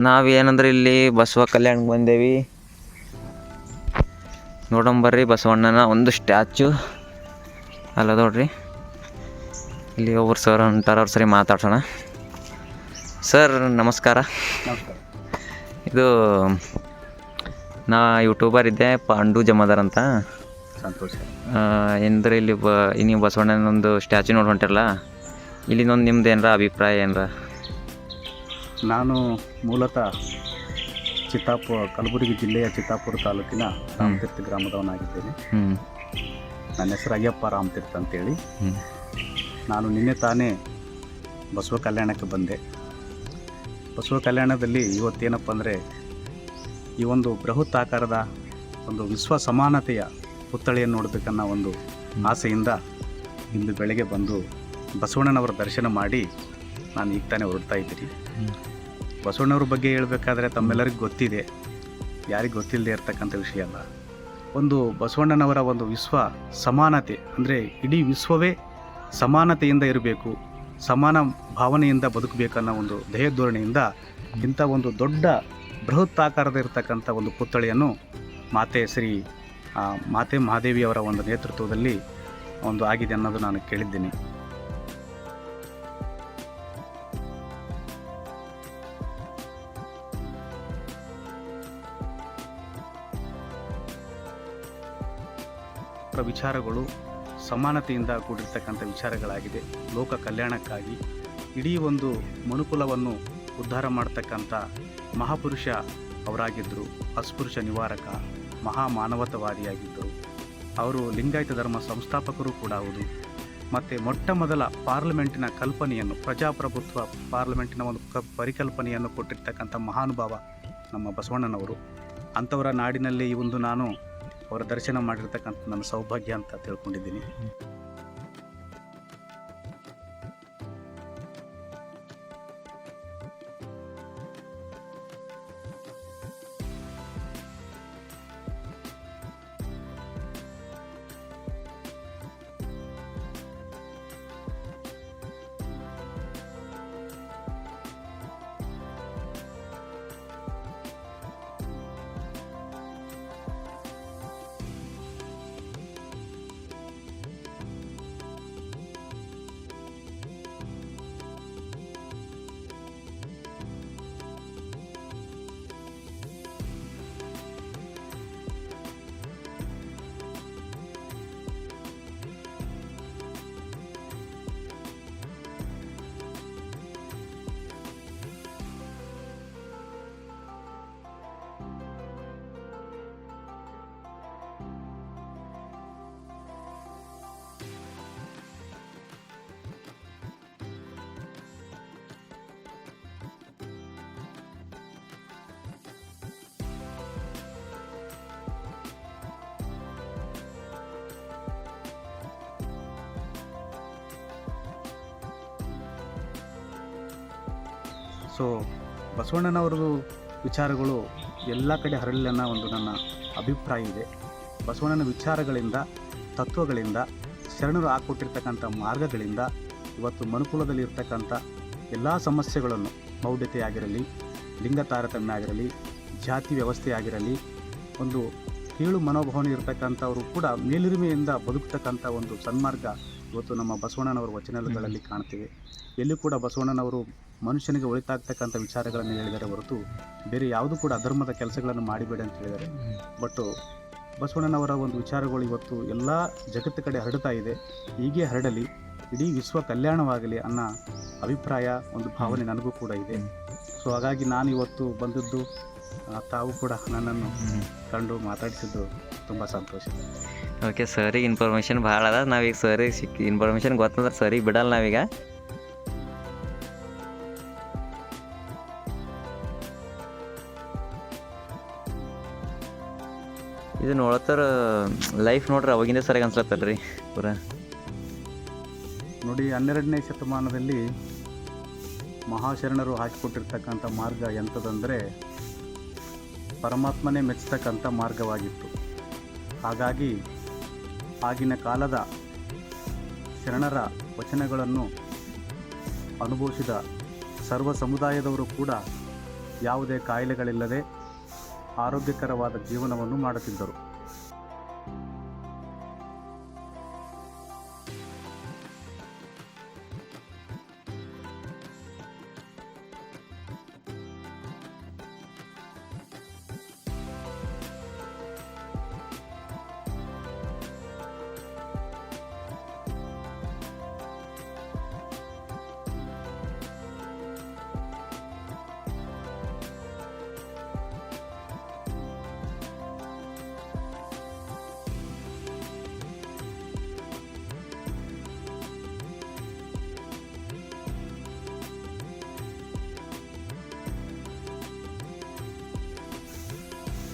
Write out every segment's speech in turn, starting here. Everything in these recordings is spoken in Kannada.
ನಾವೇನಂದ್ರೆ ಇಲ್ಲಿ ಬಸವ ಕಲ್ಯಾಣಕ್ಕೆ ಬಂದೇವಿ. ನೋಡಂಬರ್ರಿ ಬಸವಣ್ಣನ ಒಂದು ಸ್ಟ್ಯಾಚು ಅಲ್ಲ ನೋಡ್ರಿ. ಇಲ್ಲಿ ಒಬ್ಬರು ಸರ್ ಹೊಂಟಾರ, ಅವ್ರ ಸರಿ ಮಾತಾಡ್ಸೋಣ. ಸರ್ ನಮಸ್ಕಾರ. ಇದು ನಾ ಯೂಟ್ಯೂಬರ್ ಇದ್ದೆ, ಪಾಂಡು ಜಮಾದಾರ್ ಅಂತ. ಸಂತೋಷ. ಎಂದ್ರೆ ಇಲ್ಲಿ ನೀವು ಬಸವಣ್ಣನೊಂದು ಸ್ಟ್ಯಾಚು ನೋಡಿ ಹೊಂಟಿರಲ್ಲ, ಇಲ್ಲಿಂದೊಂದು ನಿಮ್ದು ಏನರ ಅಭಿಪ್ರಾಯ ಏನರ? ನಾನು ಮೂಲತಃ ಕಲಬುರಗಿ ಜಿಲ್ಲೆಯ ಚಿತ್ತಾಪುರ ತಾಲೂಕಿನ ರಾಮತೀರ್ಥ ಗ್ರಾಮದವನಾಗಿದ್ದೇನೆ. ನನ್ನ ಹೆಸರು ಅಯ್ಯಪ್ಪ ರಾಮತೀರ್ಥ ಅಂತೇಳಿ. ನಾನು ನಿನ್ನೆ ತಾನೇ ಬಸವ ಕಲ್ಯಾಣಕ್ಕೆ ಬಂದೆ. ಬಸವ ಕಲ್ಯಾಣದಲ್ಲಿ ಇವತ್ತೇನಪ್ಪ ಅಂದರೆ, ಈ ಒಂದು ಬೃಹತ್ ಆಕಾರದ ಒಂದು ವಿಶ್ವ ಸಮಾನತೆಯ ಪುತ್ಥಳಿಯನ್ನು ನೋಡಬೇಕನ್ನೋ ಒಂದು ಆಸೆಯಿಂದ ಇಂದು ಬೆಳಗ್ಗೆ ಬಂದು ಬಸವಣ್ಣನವರ ದರ್ಶನ ಮಾಡಿ ನಾನು ಈಗ ತಾನೇ ಹೊರಡ್ತಾ ಇದ್ದೀನಿ. ಬಸವಣ್ಣವ್ರ ಬಗ್ಗೆ ಹೇಳಬೇಕಾದ್ರೆ ತಮ್ಮೆಲ್ಲರಿಗೂ ಗೊತ್ತಿದೆ, ಯಾರಿಗೆ ಗೊತ್ತಿಲ್ಲದೆ ಇರ್ತಕ್ಕಂಥ ವಿಷಯ ಅಲ್ಲ. ಒಂದು ಬಸವಣ್ಣನವರ ಒಂದು ವಿಶ್ವ ಸಮಾನತೆ ಅಂದರೆ ಇಡೀ ವಿಶ್ವವೇ ಸಮಾನತೆಯಿಂದ ಇರಬೇಕು, ಸಮಾನ ಭಾವನೆಯಿಂದ ಬದುಕಬೇಕನ್ನೋ ಒಂದು ಧ್ಯೇಯಧೋರಣೆಯಿಂದ ಇಂಥ ಒಂದು ದೊಡ್ಡ ಬೃಹತ್ ಆಕಾರದ ಇರತಕ್ಕಂಥ ಒಂದು ಪುತ್ಥಳಿಯನ್ನು ಮಾತೆ ಮಹಾದೇವಿಯವರ ಒಂದು ನೇತೃತ್ವದಲ್ಲಿ ಒಂದು ಆಗಿದೆ ಅನ್ನೋದು ನಾನು ಕೇಳಿದ್ದೀನಿ. ವಿಚಾರಗಳು ಸಮಾನತೆಯಿಂದ ಕೂಡಿರ್ತಕ್ಕಂಥ ವಿಚಾರಗಳಾಗಿದೆ. ಲೋಕ ಕಲ್ಯಾಣಕ್ಕಾಗಿ ಇಡೀ ಒಂದು ಮನುಕುಲವನ್ನು ಉದ್ಧಾರ ಮಾಡ್ತಕ್ಕಂಥ ಮಹಾಪುರುಷ ಅವರಾಗಿದ್ದರು. ಅಸ್ಪೃಶ್ಯ ನಿವಾರಕ, ಮಹಾಮಾನವತವಾದಿಯಾಗಿದ್ದರು. ಅವರು ಲಿಂಗಾಯತ ಧರ್ಮ ಸಂಸ್ಥಾಪಕರು ಕೂಡ ಹೌದು. ಮತ್ತು ಮೊಟ್ಟ ಮೊದಲ ಪಾರ್ಲಿಮೆಂಟಿನ ಕಲ್ಪನೆಯನ್ನು, ಪ್ರಜಾಪ್ರಭುತ್ವ ಪಾರ್ಲಿಮೆಂಟಿನ ಒಂದು ಪರಿಕಲ್ಪನೆಯನ್ನು ಕೊಟ್ಟಿರ್ತಕ್ಕಂಥ ಮಹಾನುಭಾವ ನಮ್ಮ ಬಸವಣ್ಣನವರು. ಅಂಥವರ ನಾಡಿನಲ್ಲಿ ಈ ಒಂದು ನಾನು ಅವರ ದರ್ಶನ ಮಾಡಿರ್ತಕ್ಕಂಥ ನನ್ನ ಸೌಭಾಗ್ಯ ಅಂತ ತಿಳ್ಕೊಂಡಿದ್ದೀನಿ. ಸೊ ಬಸವಣ್ಣನವ್ರದ್ದು ವಿಚಾರಗಳು ಎಲ್ಲ ಕಡೆ ಹರಡಲಿ ಅನ್ನೋ ಒಂದು ನನ್ನ ಅಭಿಪ್ರಾಯ ಇದೆ. ಬಸವಣ್ಣನ ವಿಚಾರಗಳಿಂದ, ತತ್ವಗಳಿಂದ, ಶರಣರು ಹಾಕ್ಕೊಟ್ಟಿರ್ತಕ್ಕಂಥ ಮಾರ್ಗಗಳಿಂದ ಇವತ್ತು ಮನುಕುಲದಲ್ಲಿ ಇರ್ತಕ್ಕಂಥ ಎಲ್ಲ ಸಮಸ್ಯೆಗಳನ್ನು, ಮೌಢ್ಯತೆ ಆಗಿರಲಿ, ಲಿಂಗ ತಾರತಮ್ಯ ಆಗಿರಲಿ, ಜಾತಿ ವ್ಯವಸ್ಥೆ ಆಗಿರಲಿ, ಒಂದು ಕೀಳು ಮನೋಭಾವನೆ ಇರತಕ್ಕಂಥವರು ಕೂಡ ಮೇಲುರಿಮೆಯಿಂದ ಬದುಕ್ತಕ್ಕಂಥ ಒಂದು ಸನ್ಮಾರ್ಗ ಇವತ್ತು ನಮ್ಮ ಬಸವಣ್ಣನವರ ವಚನಗಳಲ್ಲಿ ಕಾಣ್ತೀವಿ. ಎಲ್ಲಿ ಕೂಡ ಬಸವಣ್ಣನವರು ಮನುಷ್ಯನಿಗೆ ಒಳಿತಾಗ್ತಕ್ಕಂಥ ವಿಚಾರಗಳನ್ನು ಹೇಳಿದರೆ ಹೊರತು ಬೇರೆ ಯಾವುದೂ ಕೂಡ ಅಧರ್ಮದ ಕೆಲಸಗಳನ್ನು ಮಾಡಿಬೇಡಿ ಅಂತ ಹೇಳಿದ್ದಾರೆ. ಬಟ್ ಬಸವಣ್ಣನವರ ಒಂದು ವಿಚಾರಗಳು ಇವತ್ತು ಎಲ್ಲ ಜಗತ್ತು ಕಡೆ ಹರಡ್ತಾ ಇದೆ. ಹೀಗೆ ಹರಡಲಿ, ಇಡೀ ವಿಶ್ವ ಕಲ್ಯಾಣವಾಗಲಿ ಅನ್ನೋ ಅಭಿಪ್ರಾಯ, ಒಂದು ಭಾವನೆ ನನಗೂ ಕೂಡ ಇದೆ. ಸೊ ಹಾಗಾಗಿ ನಾನು ಇವತ್ತು ಬಂದದ್ದು, ತಾವು ಕೂಡ ನನ್ನನ್ನು ಕಂಡು ಮಾತಾಡಿಸಿದ್ದು ತುಂಬ ಸಂತೋಷ. ಓಕೆ, ಸರಿಗೆ ಇನ್ಫಾರ್ಮೇಷನ್ ಭಾಳ ಅದ. ನಾವೀಗ ಸರಿಗೆ ಇನ್ಫಾರ್ಮೇಷನ್ ಗೊತ್ತಂದ್ರೆ ಸರಿಗೆ ಬಿಡಲ್ಲ ನಾವೀಗ. ಇದು ನೋಡ್ತಾರ ಲೈಫ್ ನೋಡ್ರಿ ಅವಾಗಿಂದ ಸರಿಯಾಗಿ ಅನ್ಸ್ಲತ್ತಲ್ರಿ ಪೂರ. ನೋಡಿ, 12ನೇ ಶತಮಾನದಲ್ಲಿ ಮಹಾಶರಣರು ಹಾಕಿಕೊಟ್ಟಿರ್ತಕ್ಕಂಥ ಮಾರ್ಗ ಎಂಥದಂದರೆ ಪರಮಾತ್ಮನೇ ಮೆಚ್ಚತಕ್ಕಂಥ ಮಾರ್ಗವಾಗಿತ್ತು. ಹಾಗಾಗಿ ಆಗಿನ ಕಾಲದ ಶರಣರ ವಚನಗಳನ್ನು ಅನುಭವಿಸಿದ ಸರ್ವ ಸಮುದಾಯದವರು ಕೂಡ ಯಾವುದೇ ಕಾಯಿಲೆಗಳಿಲ್ಲದೆ ಆರೋಗ್ಯಕರವಾದ ಜೀವನವನ್ನು ಮಾಡುತ್ತಿದ್ದರು.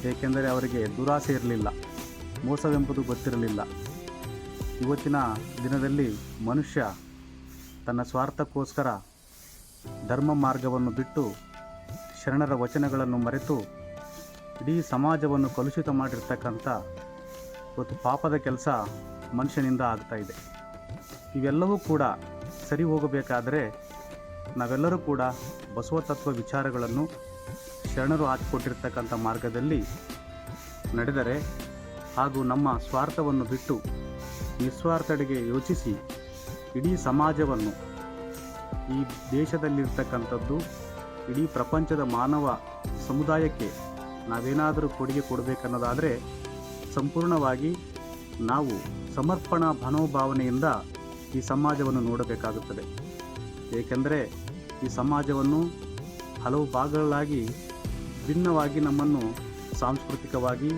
ಏಕೆಂದರೆ ಅವರಿಗೆ ದುರಾಸೆ ಇರಲಿಲ್ಲ, ಮೋಸವೆಂಬುದು ಗೊತ್ತಿರಲಿಲ್ಲ. ಇವತ್ತಿನ ದಿನದಲ್ಲಿ ಮನುಷ್ಯ ತನ್ನ ಸ್ವಾರ್ಥಕ್ಕೋಸ್ಕರ ಧರ್ಮ ಮಾರ್ಗವನ್ನು ಬಿಟ್ಟು ಶರಣರ ವಚನಗಳನ್ನು ಮರೆತು ಇಡೀ ಸಮಾಜವನ್ನು ಕಲುಷಿತ ಮಾಡಿರ್ತಕ್ಕಂಥ ಇವತ್ತು ಪಾಪದ ಕೆಲಸ ಮನುಷ್ಯನಿಂದ ಆಗ್ತಾ ಇದೆ. ಇವೆಲ್ಲವೂ ಕೂಡ ಸರಿ ಹೋಗಬೇಕಾದರೆ ನಾವೆಲ್ಲರೂ ಕೂಡ ಬಸವ ತತ್ವ ವಿಚಾರಗಳನ್ನು ಶರಣರು ಹಾಕಿಕೊಟ್ಟಿರ್ತಕ್ಕಂಥ ಮಾರ್ಗದಲ್ಲಿ ನಡೆದರೆ ಹಾಗೂ ನಮ್ಮ ಸ್ವಾರ್ಥವನ್ನು ಬಿಟ್ಟು ನಿಸ್ವಾರ್ಥಡೆಗೆ ಯೋಚಿಸಿ ಇಡೀ ಸಮಾಜವನ್ನು, ಈ ದೇಶದಲ್ಲಿರ್ತಕ್ಕಂಥದ್ದು ಇಡೀ ಪ್ರಪಂಚದ ಮಾನವ ಸಮುದಾಯಕ್ಕೆ ನಾವೇನಾದರೂ ಕೊಡುಗೆ ಕೊಡಬೇಕನ್ನೋದಾದರೆ ಸಂಪೂರ್ಣವಾಗಿ ನಾವು ಸಮರ್ಪಣಾ ಮನೋಭಾವನೆಯಿಂದ ಈ ಸಮಾಜವನ್ನು ನೋಡಬೇಕಾಗುತ್ತದೆ. ಏಕೆಂದರೆ ಈ ಸಮಾಜವನ್ನು ಹಲವು ಭಾಗಗಳಾಗಿ ಭಿನ್ನವಾಗಿ ನಮ್ಮನ್ನು ಸಾಂಸ್ಕೃತಿಕವಾಗಿ,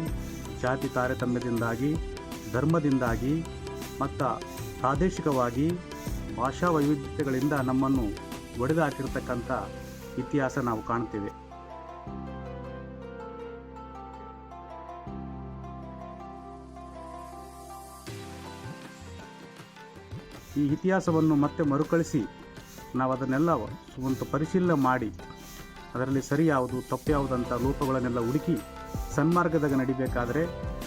ಜಾತಿ ತಾರತಮ್ಯದಿಂದಾಗಿ, ಧರ್ಮದಿಂದಾಗಿ ಮತ್ತು ಪ್ರಾದೇಶಿಕವಾಗಿ ಭಾಷಾ ವೈವಿಧ್ಯತೆಗಳಿಂದ ನಮ್ಮನ್ನು ಒಡೆದು ಹಾಕಿರ್ತಕ್ಕಂಥ ಇತಿಹಾಸ ನಾವು ಕಾಣ್ತೇವೆ. ಈ ಇತಿಹಾಸವನ್ನು ಮತ್ತೆ ಮರುಕಳಿಸಿ ನಾವು ಅದನ್ನೆಲ್ಲ ಒಂದು ಪರಿಶೀಲನೆ ಮಾಡಿ ಅದರಲ್ಲಿ ಸರಿ ಯಾವುದು ತಪ್ಪು ಯಾವುದಂಥ ಲೋಪಗಳನ್ನೆಲ್ಲ ಹುಡುಕಿ ಸನ್ಮಾರ್ಗದಾಗ ನಡಿಬೇಕಾದರೆ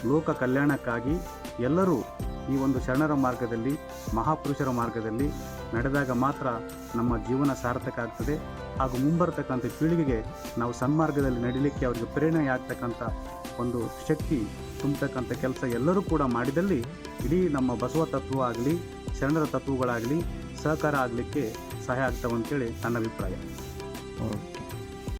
ಲೋಕ ಕಲ್ಯಾಣಕ್ಕಾಗಿ ಎಲ್ಲರೂ ಈ ಒಂದು ಶರಣರ ಮಾರ್ಗದಲ್ಲಿ, ಮಹಾಪುರುಷರ ಮಾರ್ಗದಲ್ಲಿ ನಡೆದಾಗ ಮಾತ್ರ ನಮ್ಮ ಜೀವನ ಸಾರ್ಥಕ ಆಗ್ತದೆ. ಹಾಗೂ ಮುಂಬರ್ತಕ್ಕಂಥ ಪೀಳಿಗೆಗೆ ನಾವು ಸನ್ಮಾರ್ಗದಲ್ಲಿ ನಡೀಲಿಕ್ಕೆ ಅವರಿಗೆ ಪ್ರೇರಣೆ ಆಗ್ತಕ್ಕಂಥ ಒಂದು ಶಕ್ತಿ ತುಂಬತಕ್ಕಂಥ ಕೆಲಸ ಎಲ್ಲರೂ ಕೂಡ ಮಾಡಿದಲ್ಲಿ ಇಡೀ ನಮ್ಮ ಬಸವ ತತ್ವ ಆಗಲಿ, ಶರಣರ ತತ್ವಗಳಾಗಲಿ ಸಹಕಾರ ಆಗಲಿಕ್ಕೆ ಸಹಾಯ ಆಗ್ತವೆ ಅಂತೇಳಿ ನನ್ನ ಅಭಿಪ್ರಾಯ.